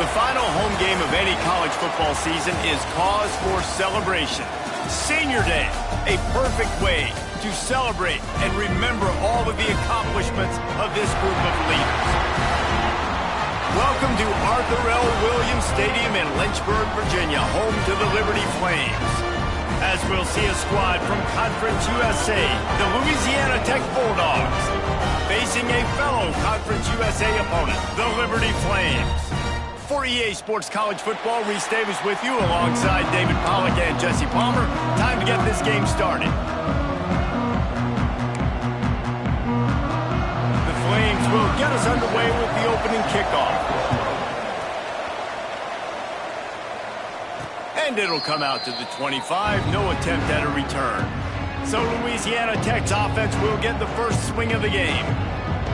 The final home game of any college football season is cause for celebration. Senior Day, a perfect way to celebrate and remember all of the accomplishments of this group of leaders. Welcome to Arthur L. Williams Stadium in Lynchburg, Virginia, home to the Liberty Flames. As we'll see a squad from Conference USA, the Louisiana Tech Bulldogs, facing a fellow Conference USA opponent, the Liberty Flames. For EA Sports College Football, Reese Davis with you alongside David Pollack and Jesse Palmer. Time to get this game started. The Flames will get us underway with the opening kickoff. And it'll come out to the 25. No attempt at a return. So Louisiana Tech's offense will get the first swing of the game.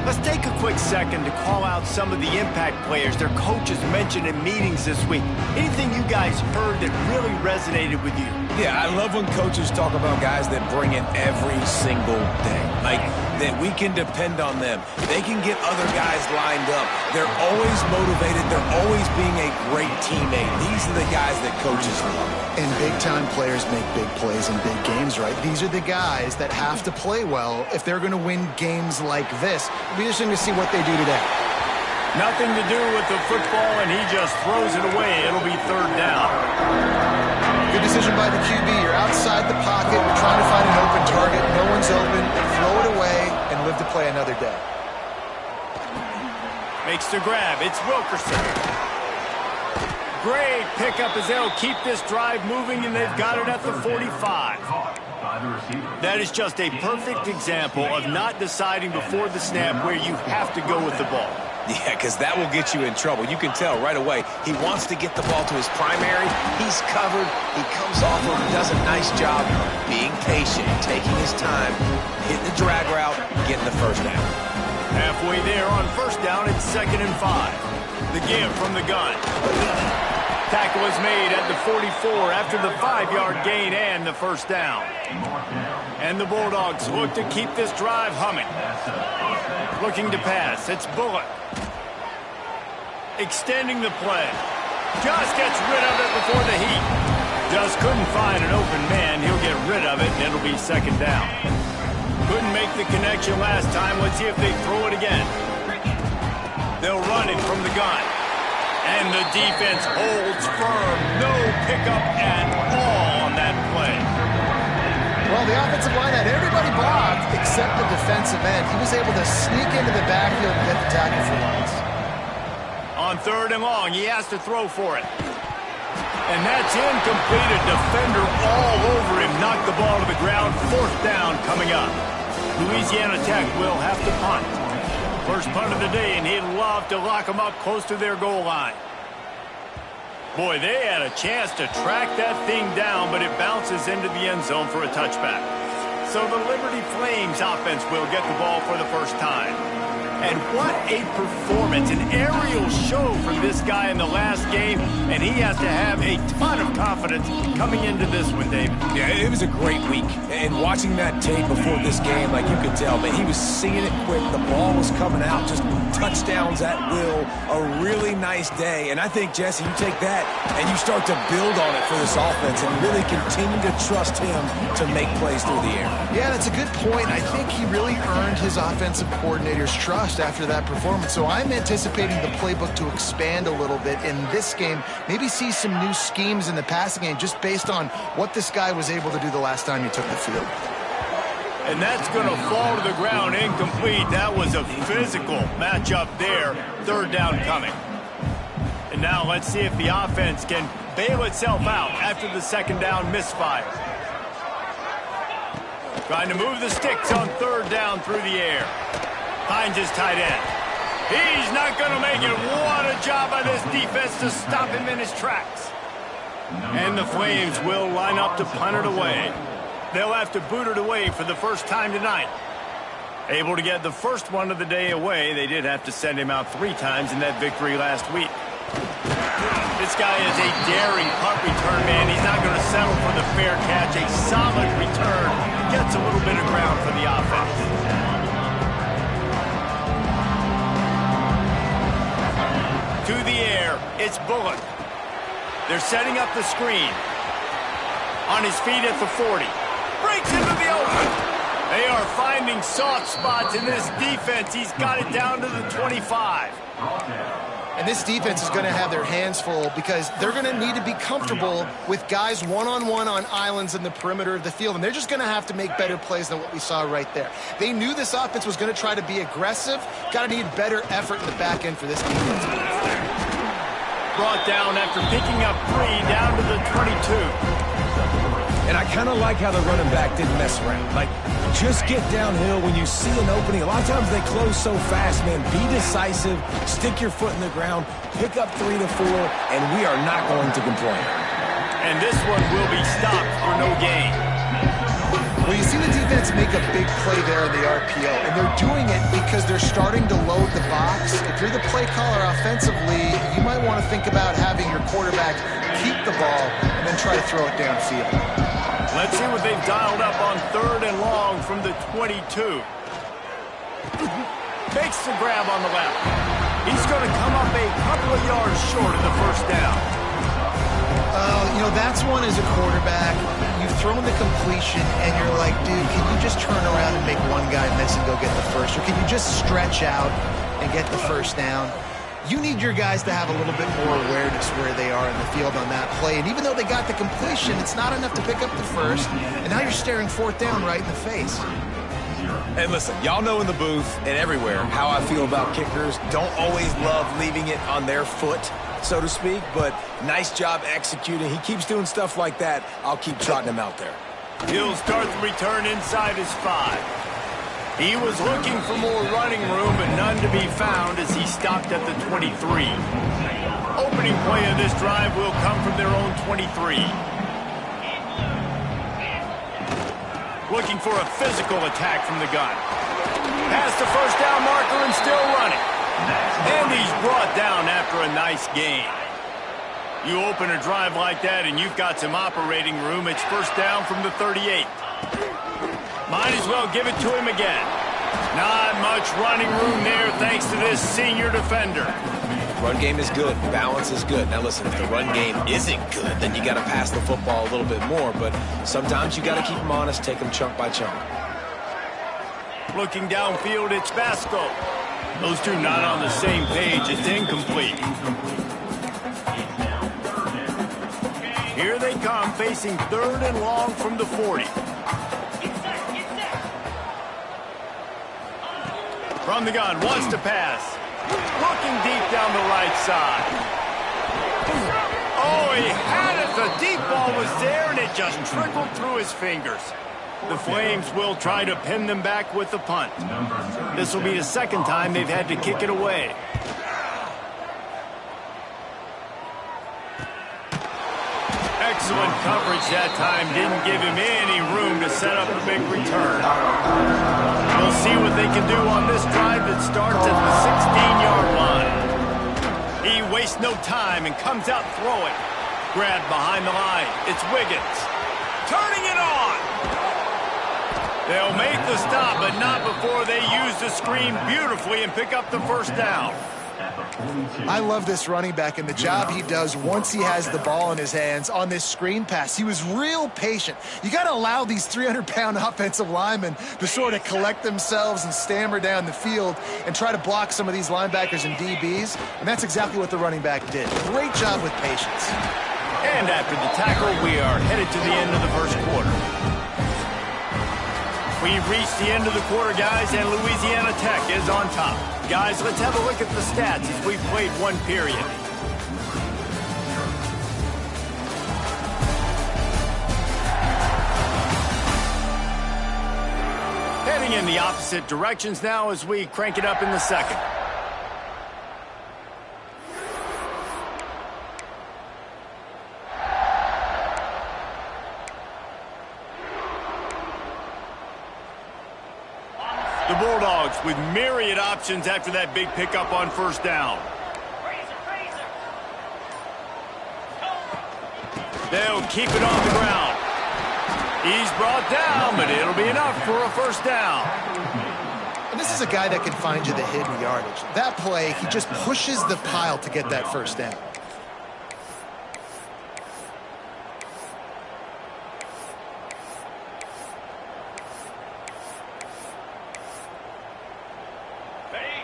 Let's take a quick second to call out some of the impact players their coaches mentioned in meetings this week. Anything you guys heard that really resonated with you? Yeah, I love when coaches talk about guys that bring it every single day. Like, that we can depend on them. They can get other guys lined up. They're always motivated. They're always being a great teammate. These are the guys that coaches love. And big-time players make big plays in big games, right? These are the guys that have to play well if they're going to win games like this. It'll be interesting to see what they do today. Nothing to do with the football, and he just throws it away. It'll be third down. Good decision by the QB. You're outside the pocket. You're trying to find an open target. No one's open. Throw it away and live to play another day. Makes the grab. It's Wilkerson. Great pickup as they'll keep this drive moving, and they've got it at the 45. That is just a perfect example of not deciding before the snap where you have to go with the ball. Yeah, because that will get you in trouble. You can tell right away he wants to get the ball to his primary. He's covered. He comes off of and does a nice job being patient, taking his time, hitting the drag route, getting the first down. Halfway there on first down, it's 2nd and 5. The give from the gun. Tackle is made at the 44 after the 5-yard gain and the first down. And the Bulldogs look to keep this drive humming. Looking to pass. It's Bullock. Extending the play. Just gets rid of it before the heat. Just couldn't find an open man. He'll get rid of it, and it'll be 2nd down. Couldn't make the connection last time. Let's see if they throw it again. They'll run it from the gun. And the defense holds firm. No pickup at all on that play. Well, the offensive line had everybody blocked except the defensive end. He was able to sneak into the backfield and get the tackle for once. On 3rd and long, he has to throw for it. And that's incomplete. A defender all over him. Knocked the ball to the ground. 4th down coming up. Louisiana Tech will have to punt. First punt of the day, and he'd love to lock them up close to their goal line. Boy, they had a chance to track that thing down, but it bounces into the end zone for a touchback. So the Liberty Flames offense will get the ball for the first time. And what a performance, an aerial show from this guy in the last game, and he has to have a ton of confidence coming into this one, David. Yeah, it was a great week. And watching that tape before this game, like you could tell, man, he was seeing it quick. The ball was coming out, just touchdowns at will. A really nice day. And I think, Jesse, you take that and you start to build on it for this offense and really continue to trust him to make plays through the air. Yeah, that's a good point. I think he really earned his offensive coordinator's trust after that performance. So I'm anticipating the playbook to expand a little bit in this game. Maybe see some new schemes in the passing game just based on what this guy was able to do the last time he took the field. And that's going to fall to the ground incomplete. That was a physical matchup there. 3rd down coming. And now let's see if the offense can bail itself out after the 2nd down misfire. Trying to move the sticks on 3rd down through the air. Finds his tight end. He's not going to make it. What a job by this defense to stop him in his tracks. And the Flames will line up to punt it away. They'll have to boot it away for the first time tonight. Able to get the first one of the day away. They did have to send him out 3 times in that victory last week. This guy is a daring punt return man. He's not going to settle for the fair catch. A solid return. Gets a little bit of ground for the offense. to the air. It's Bullock. They're setting up the screen. On his feet at the 40. Breaks into the open. They are finding soft spots in this defense. He's got it down to the 25. And this defense is going to have their hands full because they're going to need to be comfortable with guys one-on-one on islands in the perimeter of the field. And they're just going to have to make better plays than what we saw right there. They knew this offense was going to try to be aggressive. Got to need better effort in the back end for this defense. Brought down after picking up 3 down to the 22. And I kind of like how the running back didn't mess around. Like, just get downhill when you see an opening. A lot of times they close so fast, man. Be decisive, stick your foot in the ground, pick up 3 to 4, and we are not going to complain. And this one will be stopped for no gain. Well, you see the defense make a big play there in the RPO, and they're doing it because they're starting to load the box. If you're the play caller offensively, you might want to think about having your quarterback keep the ball and then try to throw it downfield. Let's see what they've dialed up on 3rd and long from the 22. Makes the grab on the left. He's going to come up a couple of yards short of the first down. You know, that's one as a quarterback. You've thrown the completion, and you're like, dude, can you just turn around and make one guy miss and go get the first? Or can you just stretch out and get the first down? You need your guys to have a little bit more awareness where they are in the field on that play. And even though they got the completion, it's not enough to pick up the first. And now you're staring 4th down right in the face. Hey, listen, y'all know in the booth and everywhere how I feel about kickers. Don't always love leaving it on their foot, so to speak, but nice job executing. He keeps doing stuff like that. I'll keep trotting him out there. He'll start the return inside his 5. He was looking for more running room, but none to be found as he stopped at the 23. Opening play of this drive will come from their own 23. Looking for a physical attack from the gun. Past the first down marker and still running. And he's brought down after a nice gain. You open a drive like that and you've got some operating room. It's first down from the 38. Might as well give it to him again. Not much running room there thanks to this senior defender. Run game is good. Balance is good. Now listen, if the run game isn't good, then you got to pass the football a little bit more. But sometimes you got to keep them honest, take them chunk by chunk. Looking downfield, it's Vasco. Those two not on the same page. It's incomplete. Here they come, facing 3rd and long from the 40. From the gun, wants to pass. Looking deep down the right side. Oh, he had it. The deep ball was there, and it just trickled through his fingers. The Flames will try to pin them back with the punt. This will be the 2nd time they've had to kick it away. Excellent coverage that time. Didn't give him any room to set up a big return. We'll see what they can do on this drive that starts at the 16-yard line. He wastes no time and comes out throwing. Grabbed behind the line. It's Wiggins. Turning it on. They'll make the stop, but not before they use the screen beautifully and pick up the first down. I love this running back and the job he does once he has the ball in his hands on this screen pass. He was real patient. You got to allow these 300-pound offensive linemen to sort of collect themselves and stammer down the field and try to block some of these linebackers and DBs, and that's exactly what the running back did. Great job with patience. And after the tackle, we are headed to the end of the first quarter. We've reached the end of the quarter, guys, and Louisiana Tech is on top. Guys, let's have a look at the stats as we've played one period. Heading in the opposite directions now as we crank it up in the 2nd. The Bulldogs with myriad options after that big pickup on first down. They'll keep it on the ground. He's brought down, but it'll be enough for a first down. And this this is a guy that can find you the hidden yardage. That play, he just pushes the pile to get that first down.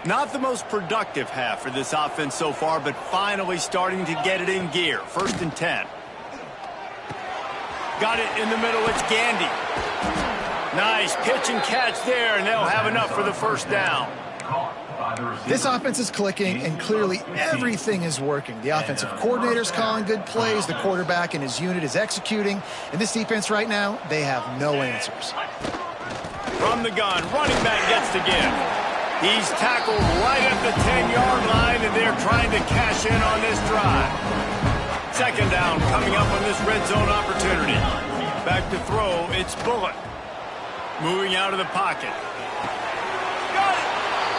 Not the most productive half for this offense so far, but finally starting to get it in gear. 1st and 10. Got it in the middle. It's Gandy. Nice pitch and catch there, and they'll have enough for the first down. This offense is clicking, and clearly everything is working. The offensive coordinator's calling good plays. The quarterback and his unit is executing. And this defense right now, they have no answers. From the gun, running back gets to give. He's tackled right at the 10-yard line, and they're trying to cash in on this drive. 2nd down coming up on this red zone opportunity. Back to throw, it's Bullock. Moving out of the pocket. Got it!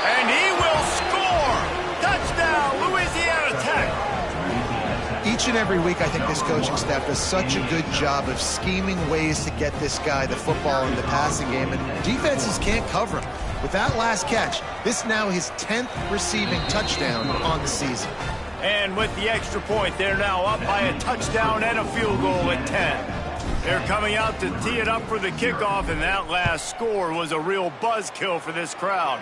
And he will score! Touchdown, Louisiana Tech! Each and every week, I think this coaching staff does such a good job of scheming ways to get this guy the football in the passing game, and defenses can't cover him. With that last catch, this now his 10th receiving touchdown on the season. And with the extra point, they're now up by a touchdown and a field goal at 10. They're coming out to tee it up for the kickoff, and that last score was a real buzzkill for this crowd.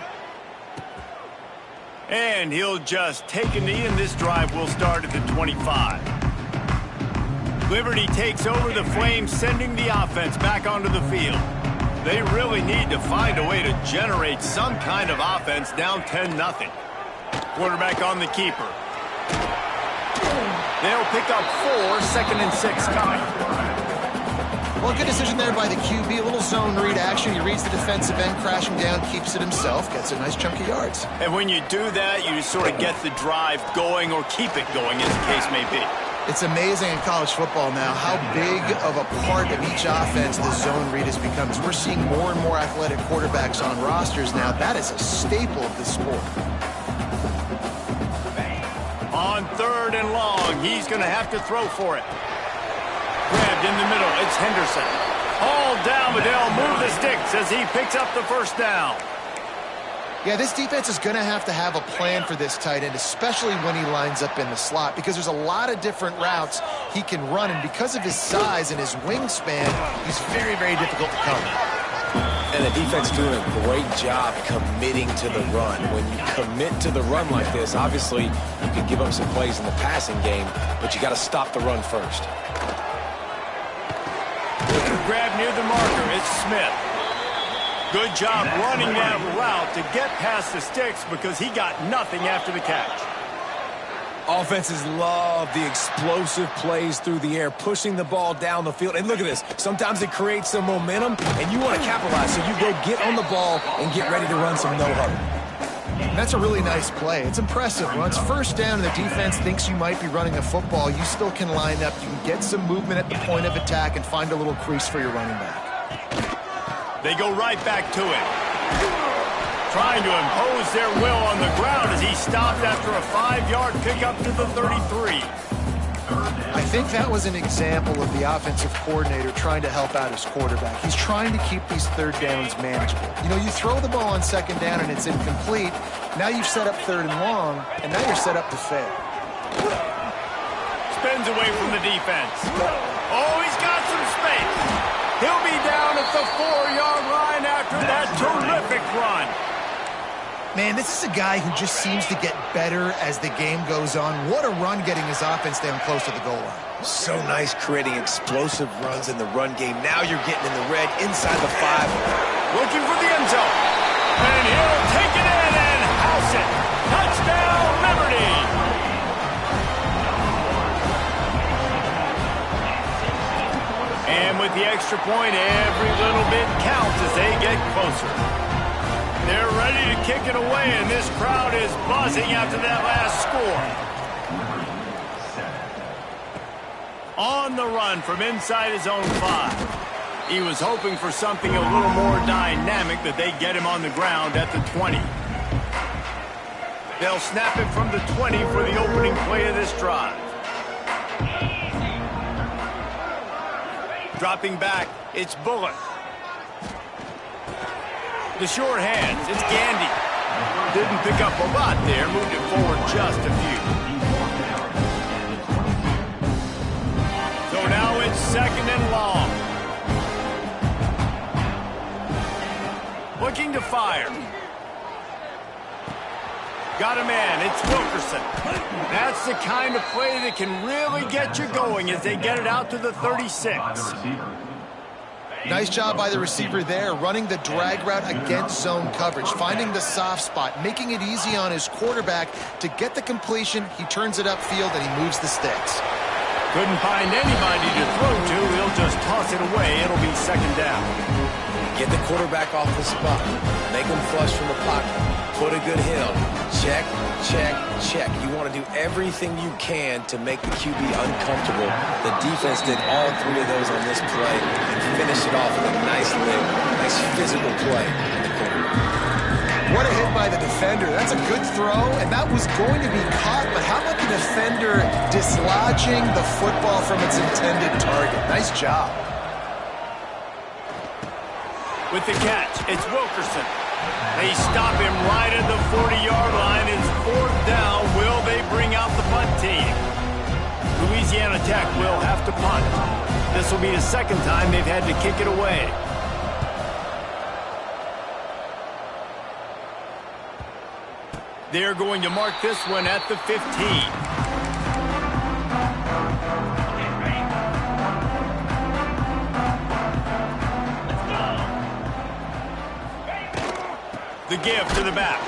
And he'll just take a knee, and this drive will start at the 25. Liberty takes over the Flames, sending the offense back onto the field. They really need to find a way to generate some kind of offense down 10-0. Quarterback on the keeper. They'll pick up 4, 2nd and 6 coming. Well, good decision there by the QB. A little zone read action. He reads the defensive end, crashing down, keeps it himself, gets a nice chunk of yards. And when you do that, you sort of get the drive going or keep it going, as the case may be. It's amazing in college football now how big of a part of each offense the zone read has become. As we're seeing more and more athletic quarterbacks on rosters now, that is a staple of the sport. On 3rd and long, he's going to have to throw for it. Grabbed in the middle, it's Henderson. Hauled down, but they'll move the sticks as he picks up the first down. Yeah, this defense is going to have a plan for this tight end, especially when he lines up in the slot, because there's a lot of different routes he can run, and because of his size and his wingspan, he's very, very difficult to cover. And the defense doing a great job committing to the run. When you commit to the run like this, obviously you can give up some plays in the passing game, but you got to stop the run first. Grab near the marker, it's Smith. Good job running that route to get past the sticks because he got nothing after the catch. Offenses love the explosive plays through the air, pushing the ball down the field. And look at this. Sometimes it creates some momentum, and you want to capitalize. So you go get on the ball and get ready to run some no-huddle. That's a really nice play. It's impressive. When it's 1st down and the defense thinks you might be running a football, you still can line up. You can get some movement at the point of attack and find a little crease for your running back. They go right back to it. Trying to impose their will on the ground as he stopped after a 5-yard pickup to the 33. I think that was an example of the offensive coordinator trying to help out his quarterback. He's trying to keep these 3rd downs manageable. You know, you throw the ball on 2nd down and it's incomplete. Now you've set up 3rd and long, and now you're set up to fail. Spins away from the defense. Oh, he's got some space. He'll be down at the 4-yard line after that terrific run. Man, this is a guy who just seems to get better as the game goes on. What a run getting his offense down close to the goal line. So nice creating explosive runs in the run game. Now you're getting in the red inside the 5. Looking for the end zone. And he'll take it in and house it. Touchdown, Liberty. And with the extra point, every little bit counts as they get closer. They're ready to kick it away, and this crowd is buzzing after that last score. On the run from inside his own 5. He was hoping for something a little more dynamic, that they get him on the ground at the 20. They'll snap it from the 20 for the opening play of this drive. Dropping back, it's Bullock. The sure hands. It's Gandy. Didn't pick up a lot there. Moved it forward just a few. So now it's 2nd and long. Looking to fire. Got a man. It's Wilkerson. That's the kind of play that can really get you going as they get it out to the 36. Nice job by the receiver there, running the drag route against zone coverage, finding the soft spot, making it easy on his quarterback to get the completion. He turns it upfield, and he moves the sticks. Couldn't find anybody to throw to. He'll just toss it away. It'll be 2nd down. Get the quarterback off the spot. Make him flush from the pocket. Put a good hit on him. Check, check, check. You want to do everything you can to make the QB uncomfortable. The defense did all 3 of those on this play and finished it off with a nice lick, nice physical play in the quarterback. What a hit by the defender. That's a good throw, and that was going to be caught, but how about the defender dislodging the football from its intended target? Nice job. With the catch, it's Wilkerson. They stop him right at the 40-yard line. It's 4th down. Will they bring out the punt team? Louisiana Tech will have to punt. This will be the 2nd time they've had to kick it away. They're going to mark this one at the 15. The give to the back.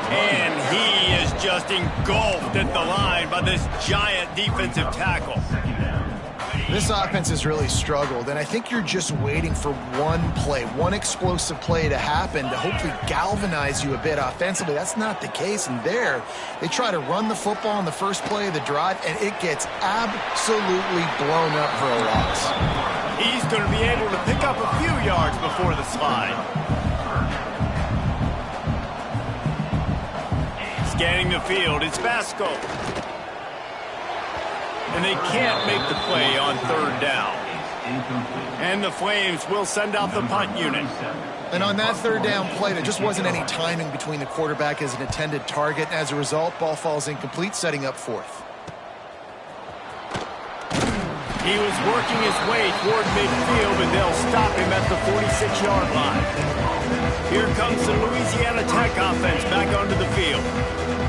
And he is just engulfed at the line by this giant defensive tackle. This offense has really struggled, and I think you're just waiting for one play, one explosive play to happen to hopefully galvanize you a bit offensively. That's not the case, and there they try to run the football on the first play of the drive, and it gets absolutely blown up for a loss. He's going to be able to pick up a few yards before the slide. Scanning the field, it's Vasco. And they can't make the play on 3rd down. And the Flames will send out the punt unit. And on that 3rd down play, there just wasn't any timing between the quarterback as an intended target. As a result, ball falls incomplete, setting up 4th. He was working his way toward midfield, and they'll stop him at the 46-yard line. Here comes the Louisiana Tech offense back onto the field.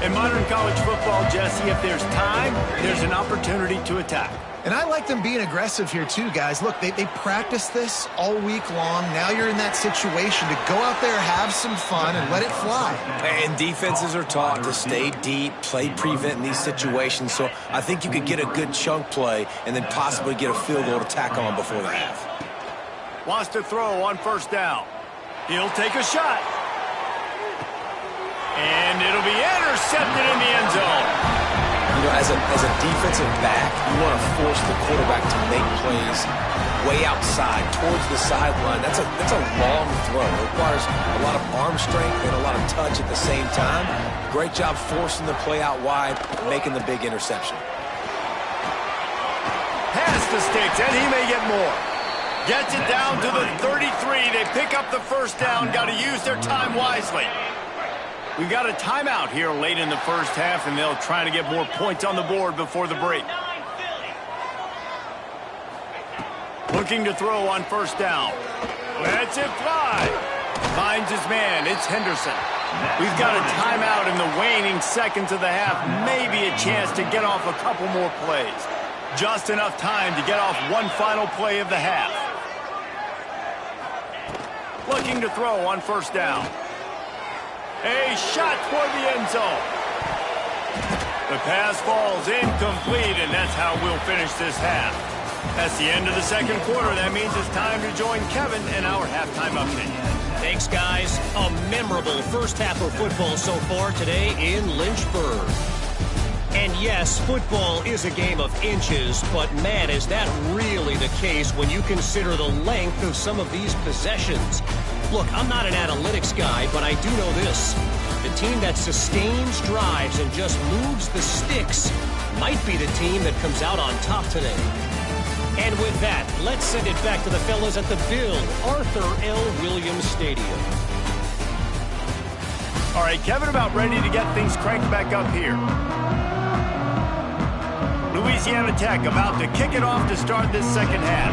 In modern college football, Jesse, if there's time, there's an opportunity to attack. And I like them being aggressive here too, guys. Look, they practiced this all week long. Now you're in that situation to go out there, have some fun, and let it fly. And defenses are taught to stay deep, play prevent in these situations. So I think you could get a good chunk play and then possibly get a field goal to tack on before the half. Wants to throw on 1st down. He'll take a shot. And it'll be intercepted in the end zone. You know, as a defensive back, you want to force the quarterback to make plays way outside, towards the sideline. That's a long throw. It requires a lot of arm strength and a lot of touch at the same time. Great job forcing the play out wide, making the big interception. Pass the sticks, and he may get more. Gets it down to the 33. They pick up the 1st down. Got to use their time wisely. We've got a timeout here late in the 1st half, and they'll try to get more points on the board before the break. Looking to throw on 1st down. Lets it fly. Finds his man. It's Henderson. We've got a timeout in the waning seconds of the half. Maybe a chance to get off a couple more plays. Just enough time to get off one final play of the half. Looking to throw on 1st down. A shot toward the end zone. The pass falls incomplete, and that's how we'll finish this half. That's the end of the 2nd quarter. That means it's time to join Kevin in our halftime update. Thanks, guys. A memorable 1st half of football so far today in Lynchburg. And yes, football is a game of inches, but man, is that really the case when you consider the length of some of these possessions. Look, I'm not an analytics guy, but I do know this. The team that sustains drives and just moves the sticks might be the team that comes out on top today. And with that, let's send it back to the fellas at the Bill Arthur L. Williams Stadium. All right, Kevin, about ready to get things cranked back up here. Louisiana Tech about to kick it off to start this second half.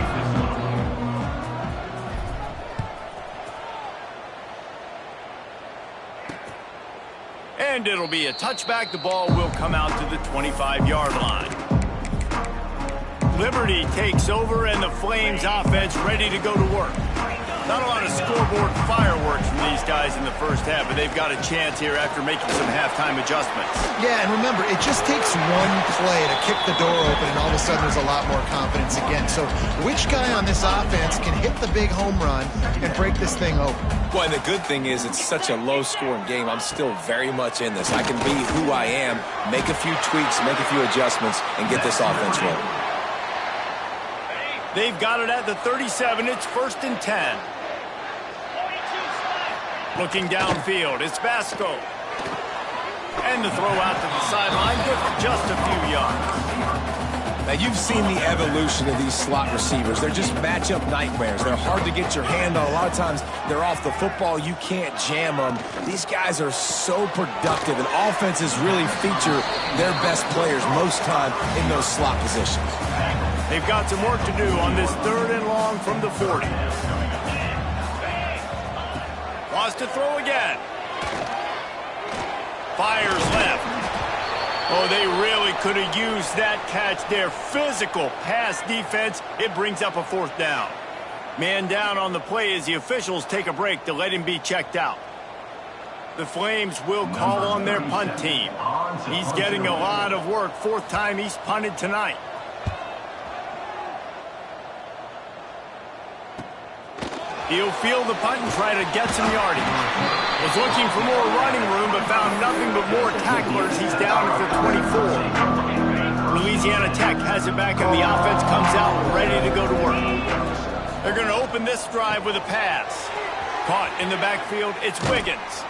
And it'll be a touchback. The ball will come out to the 25-yard line. Liberty takes over, and the Flames offense ready to go to work. Not a lot of scoreboard fireworks from these guys in the first half, but they've got a chance here after making some halftime adjustments. Yeah, and remember, it just takes one play to kick the door open, and all of a sudden there's a lot more confidence again. So which guy on this offense can hit the big home run and break this thing open? Well, and the good thing is it's such a low-scoring game. I'm still very much in this. I can be who I am, make a few tweaks, make a few adjustments, and get this offense rolling. They've got it at the 37. It's 1st and 10. Looking downfield, it's Vasco. And the throw out to the sideline, good for just a few yards. Now, you've seen the evolution of these slot receivers. They're just matchup nightmares. They're hard to get your hand on. A lot of times, they're off the football. You can't jam them. These guys are so productive, and offenses really feature their best players most time in those slot positions. They've got some work to do on this 3rd and long from the 40. Wants to throw again. Fires left. Oh, they really could have used that catch there. Physical pass defense. It brings up a 4th down. Man down on the play as the officials take a break to let him be checked out. The Flames will call on their punt team. He's getting a lot of work. 4th time he's punted tonight. He'll field the punt and try to get some yardage. Was looking for more running room, but found nothing but more tacklers. He's down at the 24. Louisiana Tech has it back, and the offense comes out ready to go to work. They're going to open this drive with a pass. Caught in the backfield, it's Wiggins.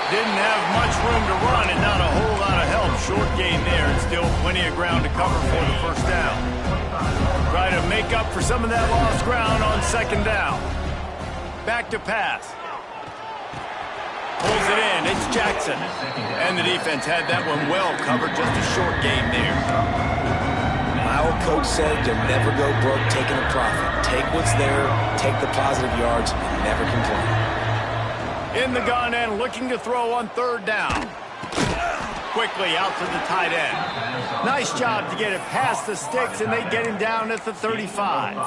Didn't have much room to run and not a whole lot of help. Short gain there, and still plenty of ground to cover for the 1st down. Try to make up for some of that lost ground on 2nd down. Back to pass. Pulls it in. It's Jackson. And the defense had that one well covered. Just a short gain there. My old coach said you'll never go broke taking a profit. Take what's there, take the positive yards, and never complain. In the gun and looking to throw on 3rd down. Quickly out to the tight end. Nice job to get it past the sticks, and they get him down at the 35.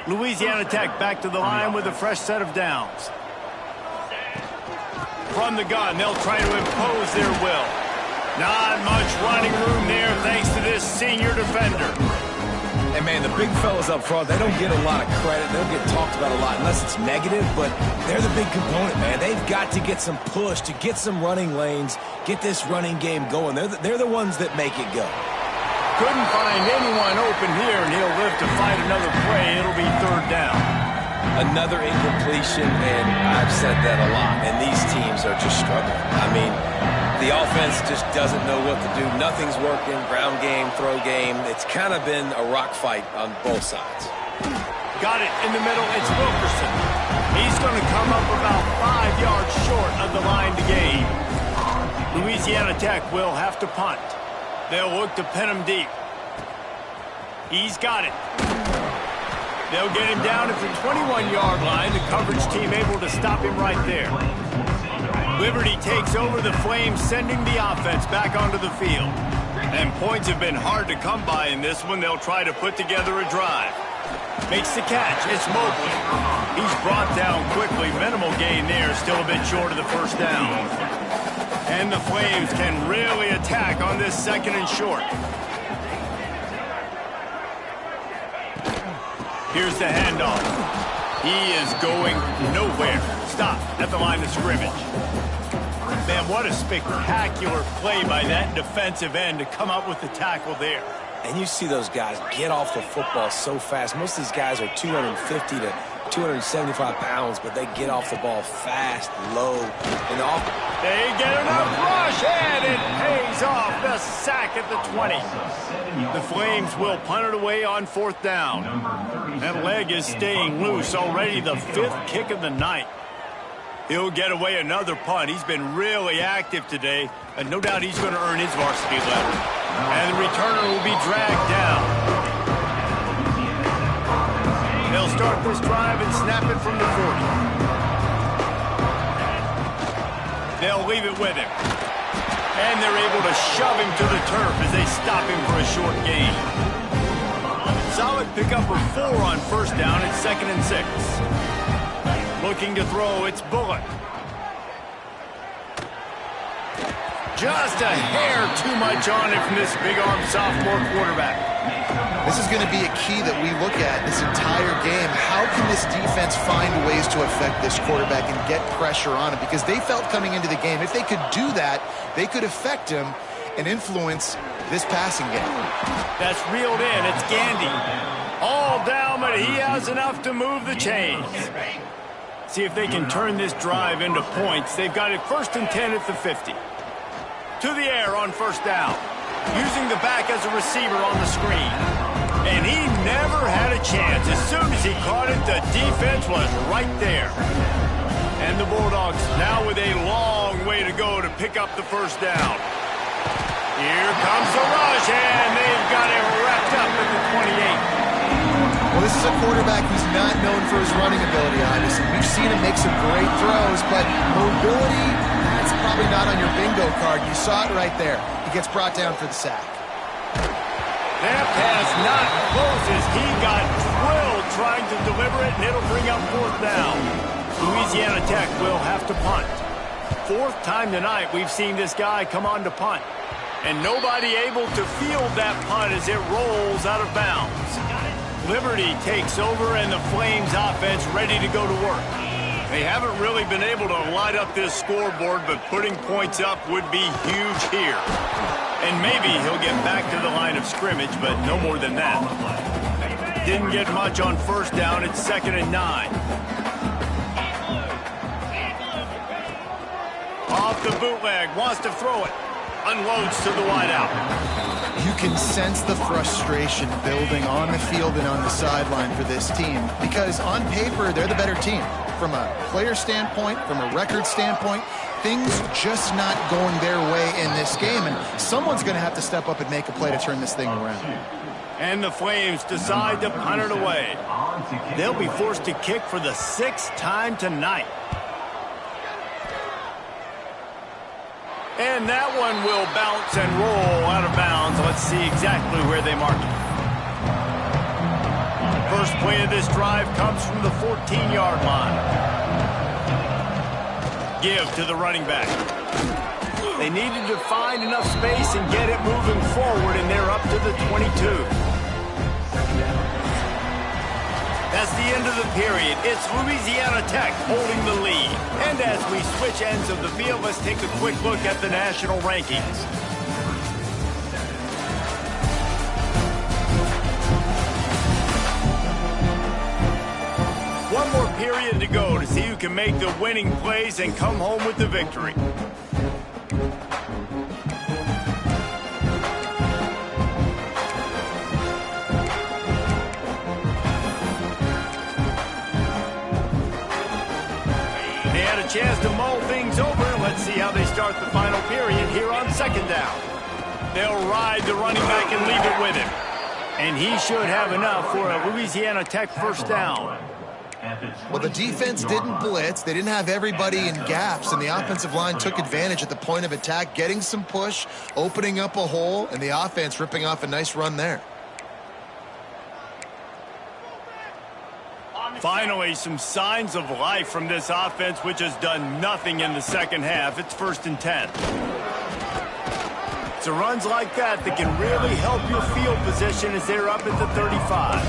Louisiana Tech back to the line with a fresh set of downs. From the gun, they'll try to impose their will. Not much running room there thanks to this senior defender. And, man, the big fellas up front, they don't get a lot of credit. They don't get talked about a lot unless it's negative, but they're the big component, man. They've got to get some push, to get some running lanes, get this running game going. They're the ones that make it go. Couldn't find anyone open here, and he'll live to fight another play. It'll be 3rd down. Another incompletion, and I've said that a lot, and these teams are just struggling. I mean, the offense just doesn't know what to do. Nothing's working. Ground game, throw game. It's kind of been a rock fight on both sides. Got it in the middle. It's Wilkerson. He's going to come up about 5 yards short of the line to gain. Louisiana Tech will have to punt. They'll look to pin him deep. He's got it. They'll get him down at the 21-yard line. The coverage team able to stop him right there. Liberty takes over. The Flames sending the offense back onto the field. And points have been hard to come by in this one. They'll try to put together a drive. Makes the catch. It's Mobley. He's brought down quickly. Minimal gain there. Still a bit short of the 1st down. And the Flames can really attack on this 2nd and short. Here's the handoff. He is going nowhere. Stop at the line of scrimmage. Man, what a spectacular play by that defensive end to come up with the tackle there. And you see those guys get off the football so fast. Most of these guys are 250 to 275 pounds, but they get off the ball fast, low, and off. They get enough rush, and it pays off. The sack at the 20. The Flames will punt it away on 4th down. That leg is staying loose. Already the 5th kick of the night. He'll get away another punt. He's been really active today, and no doubt he's going to earn his varsity letter. And the returner will be dragged down. They'll start this drive and snap it from the 40. They'll leave it with him. And they're able to shove him to the turf as they stop him for a short gain. Solid pickup of 4 on first down. It's 2nd and 6. Looking to throw, it's Bullock. Just a hair too much on it from this big-arm sophomore quarterback. This is going to be a key that we look at this entire game. How can this defense find ways to affect this quarterback and get pressure on him? Because they felt coming into the game, if they could do that, they could affect him and influence this passing game. That's reeled in. It's Gandy. All down, but he has enough to move the chains. See if they can turn this drive into points. They've got it 1st and 10 at the 50. To the air on first down. Using the back as a receiver on the screen. And he never had a chance. As soon as he caught it, the defense was right there. And the Bulldogs now with a long way to go to pick up the first down. Here comes the rush, and they've got it wrapped up at the 28. Well, this is a quarterback who's not known for his running ability, obviously. We've seen him make some great throws, but mobility, that's probably not on your bingo card. You saw it right there. He gets brought down for the sack. That pass not closes. He got drilled trying to deliver it, and it'll bring up 4th down. Louisiana Tech will have to punt. 4th time tonight we've seen this guy come on to punt. And nobody able to field that punt as it rolls out of bounds. Liberty takes over, and the Flames offense ready to go to work. They haven't really been able to light up this scoreboard, but putting points up would be huge here. And maybe he'll get back to the line of scrimmage, but no more than that. Didn't get much on first down. It's 2nd and 9. Off the bootleg, wants to throw it. Unloads to the wideout. You can sense the frustration building on the field and on the sideline for this team because on paper, they're the better team. From a player standpoint, from a record standpoint, things just not going their way in this game, and someone's going to have to step up and make a play to turn this thing around. And the Flames decide to punt it away. They'll be forced to kick for the 6th time tonight. And that one will bounce and roll out of bounds. Let's see exactly where they mark it. First play of this drive comes from the 14-yard line. Give to the running back. They needed to find enough space and get it moving forward, and they're up to the 22. That's the end of the period. It's Louisiana Tech holding the lead. And as we switch ends of the field, let's take a quick look at the national rankings. One more period to go to see who can make the winning plays and come home with the victory. Chance to mull things over. Let's see how they start the final period here on 2nd down. They'll ride the running back and leave it with him. And he should have enough for a Louisiana Tech first down. Well, the defense didn't blitz. They didn't have everybody in gaps, and the offensive line took advantage at the point of attack, getting some push, opening up a hole, and the offense ripping off a nice run there. Finally, some signs of life from this offense, which has done nothing in the second half. It's 1st and 10. It's runs like that that can really help your field position as they're up at the 35.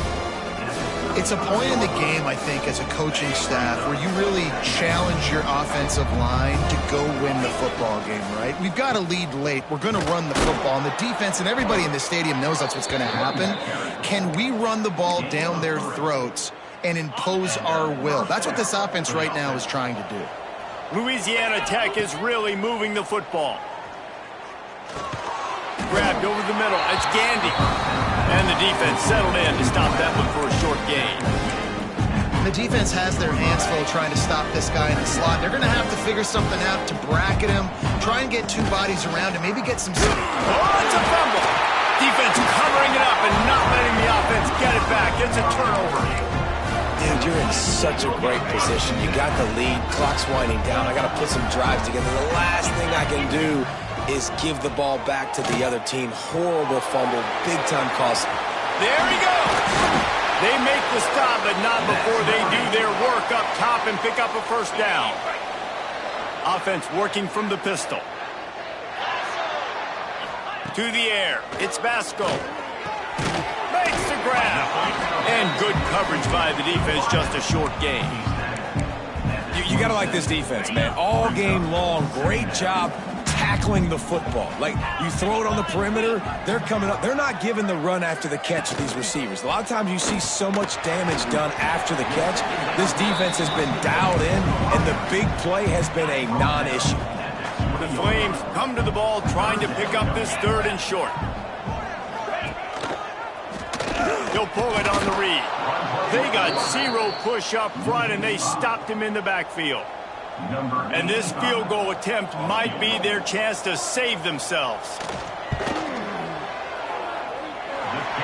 It's a point in the game, I think, as a coaching staff where you really challenge your offensive line to go win the football game, right? We've got to lead late. We're going to run the football, and the defense and everybody in the stadium knows that's what's going to happen. Can we run the ball down their throats and impose our will? That's what this offense right now is trying to do. Louisiana Tech is really moving the football. Grabbed over the middle. It's Gandy. And the defense settled in to stop that one for a short gain. the defense has their hands full trying to stop this guy in the slot. They're going to have to figure something out to bracket him, try and get two bodies around him, maybe get some... Oh, it's a fumble. Defense covering it up and not letting the offense get it back. It's a turnover. Dude, you're in such a great position. You got the lead. Clock's winding down. I got to put some drives together. The last thing I can do is give the ball back to the other team. Horrible fumble. Big-time cost. There he goes. They make the stop, but not before they do their work up top and pick up a first down. Offense working from the pistol. To the air. It's Vasco. Makes the grab. And good coverage by the defense, just a short gain. You got to like this defense, man. All game long, great job tackling the football. Like, you throw it on the perimeter, they're coming up. They're not giving the run after the catch to these receivers. A lot of times you see so much damage done after the catch. This defense has been dialed in, and the big play has been a non-issue. The Flames come to the ball trying to pick up this third and short. He'll pull it on the read. They got zero push up front, and they stopped him in the backfield. And this field goal attempt might be their chance to save themselves.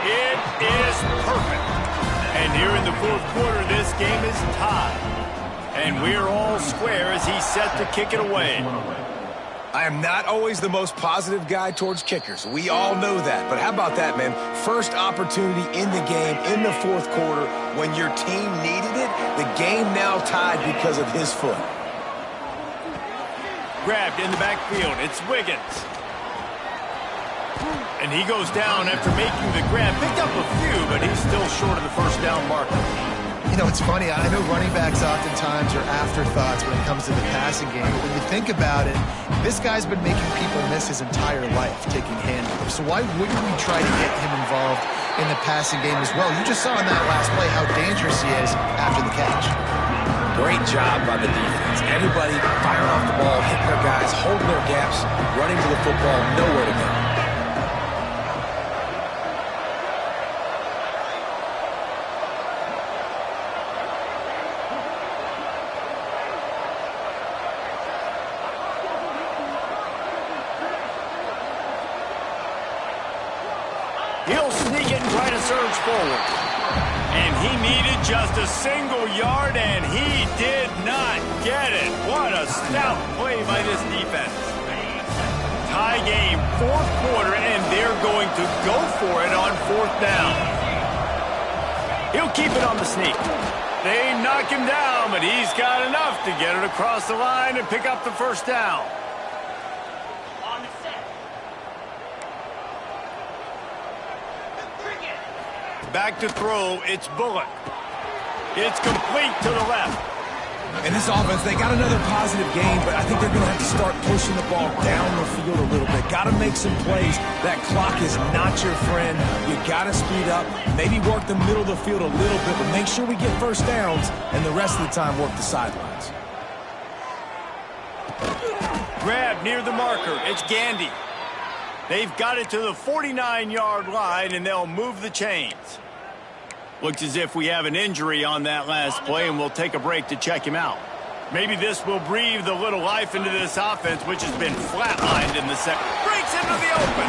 It is perfect. And here in the fourth quarter, this game is tied. And we're all square as he's set to kick it away. I am not always the most positive guy towards kickers. We all know that. But how about that, man? First opportunity in the game, in the fourth quarter, when your team needed it, the game now tied because of his foot. Grabbed in the backfield. It's Wiggins. And he goes down after making the grab. Picked up a few, but he's still short of the first down marker. You know, it's funny. I know running backs oftentimes are afterthoughts when it comes to the passing game. But when you think about it, this guy's been making people miss his entire life taking handoffs. So why wouldn't we try to get him involved in the passing game as well? You just saw in that last play how dangerous he is after the catch. Great job by the defense. Everybody firing off the ball, hitting their guys, holding their gaps, running to the football, nowhere to go. He'll sneak it and try to surge forward. And he needed just a single yard, and he did not get it. What a stout play by this defense. Tie game, fourth quarter, and they're going to go for it on fourth down. He'll keep it on the sneak. They knock him down, but he's got enough to get it across the line and pick up the first down. Back to throw, it's Bullock. It's complete to the left. And this offense, they got another positive game, but I think they're going to have to start pushing the ball down the field a little bit. Got to make some plays. That clock is not your friend. You got to speed up, maybe work the middle of the field a little bit, but make sure we get first downs, and the rest of the time work the sidelines. Grab near the marker, it's Gandy. They've got it to the 49-yard line, and they'll move the chains. Looks as if we have an injury on that last play, and we'll take a break to check him out. Maybe this will breathe a little life into this offense, which has been flatlined in the second. Breaks into the open.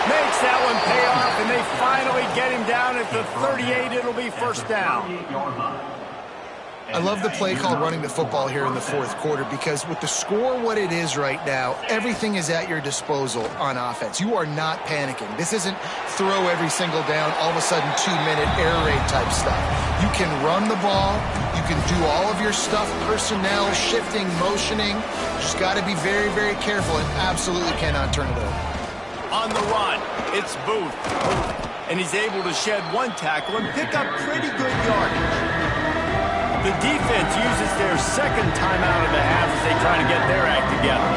Makes that one pay off, and they finally get him down at the 38. It'll be first down. I love the play call running the football here in the fourth quarter because with the score what it is right now, everything is at your disposal on offense. You are not panicking. This isn't throw every single down, all of a sudden 2-minute air raid type stuff. You can run the ball. You can do all of your stuff, personnel, shifting, motioning. Just got to be very, very careful and absolutely cannot turn it over. On the run, it's Booth. And he's able to shed one tackle and pick up pretty good yardage. The defense uses their second timeout of the half as they try to get their act together.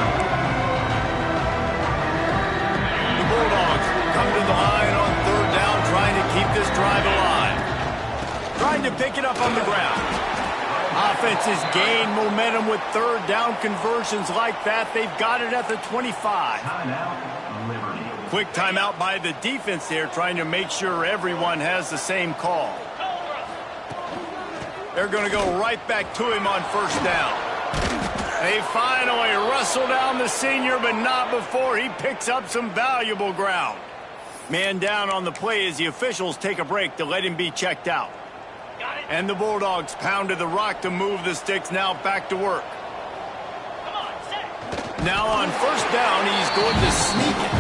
The Bulldogs come to the line on third down, trying to keep this drive alive. Trying to pick it up on the ground. Offenses gain momentum with third down conversions like that. They've got it at the 25. Quick timeout by the defense there, trying to make sure everyone has the same call. They're going to go right back to him on first down. They finally wrestle down the senior, but not before he picks up some valuable ground. Man down on the play as the officials take a break to let him be checked out. And the Bulldogs pounded the rock to move the sticks, now back to work. Now on first down, he's going to sneak it.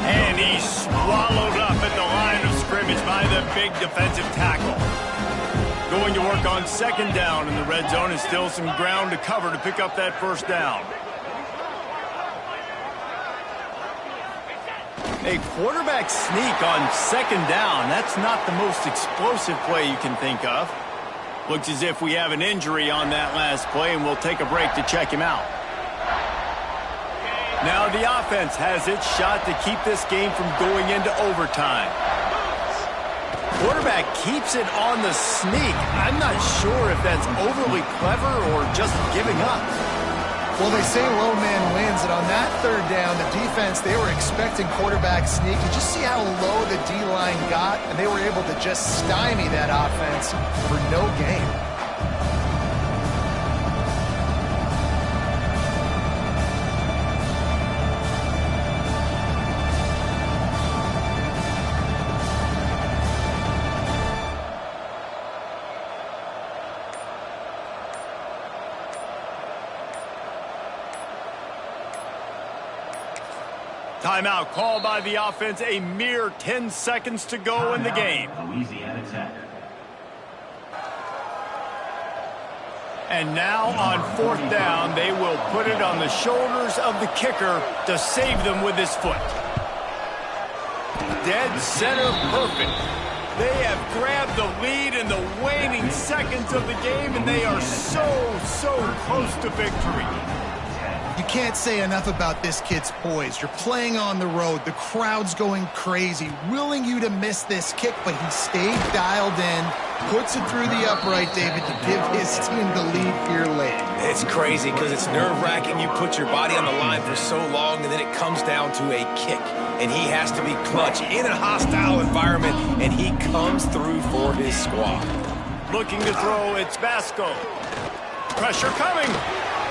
And he's swallowed up at the line of scrimmage by the big defensive tackle. Going to work on second down in the red zone, and still some ground to cover to pick up that first down. A quarterback sneak on second down. That's not the most explosive play you can think of. Looks as if we have an injury on that last play, and we'll take a break to check him out. Now the offense has its shot to keep this game from going into overtime. Quarterback keeps it on the sneak. I'm not sure if that's overly clever or just giving up. Well, they say low man wins, and on that third down, the defense, they were expecting quarterback sneak. You just see how low the D-line got, and they were able to just stymie that offense for no gain. Timeout called by the offense, a mere 10 seconds to go in the game. Louisiana Tech. And now on fourth down, they will put it on the shoulders of the kicker to save them with his foot. Dead center perfect. They have grabbed the lead in the waning seconds of the game, and they are so close to victory. You can't say enough about this kid's poise. You're playing on the road. The crowd's going crazy, willing you to miss this kick, but he stayed dialed in, puts it through the upright, David, to give his team the lead here late. It's crazy because it's nerve-wracking. You put your body on the line for so long, and then it comes down to a kick. And he has to be clutch in a hostile environment, and he comes through for his squad. Looking to throw, it's Vasco. Pressure coming.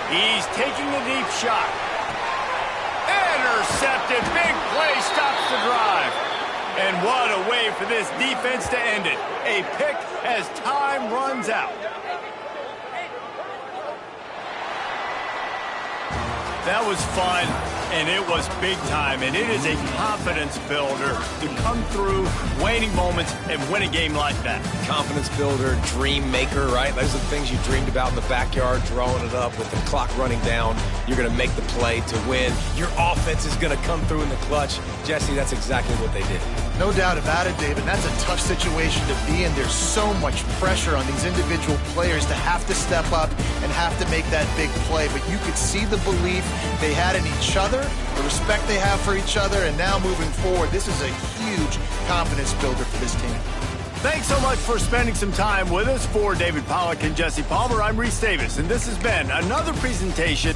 He's taking a deep shot. Intercepted. Big play stops the drive. And what a way for this defense to end it. A pick as time runs out. That was fun, and it was big time, and it is a confidence builder to come through waning moments and win a game like that. Confidence builder, dream maker, right? Those are the things you dreamed about in the backyard, drawing it up with the clock running down. You're going to make the play to win. Your offense is going to come through in the clutch. Jesse, that's exactly what they did. No doubt about it, David. That's a tough situation to be in. There's so much pressure on these individual players to have to step up and have to make that big play. But you could see the belief they had in each other, the respect they have for each other, and now moving forward, this is a huge confidence builder for this team. Thanks so much for spending some time with us. For David Pollack and Jesse Palmer, I'm Reese Davis, and this has been another presentation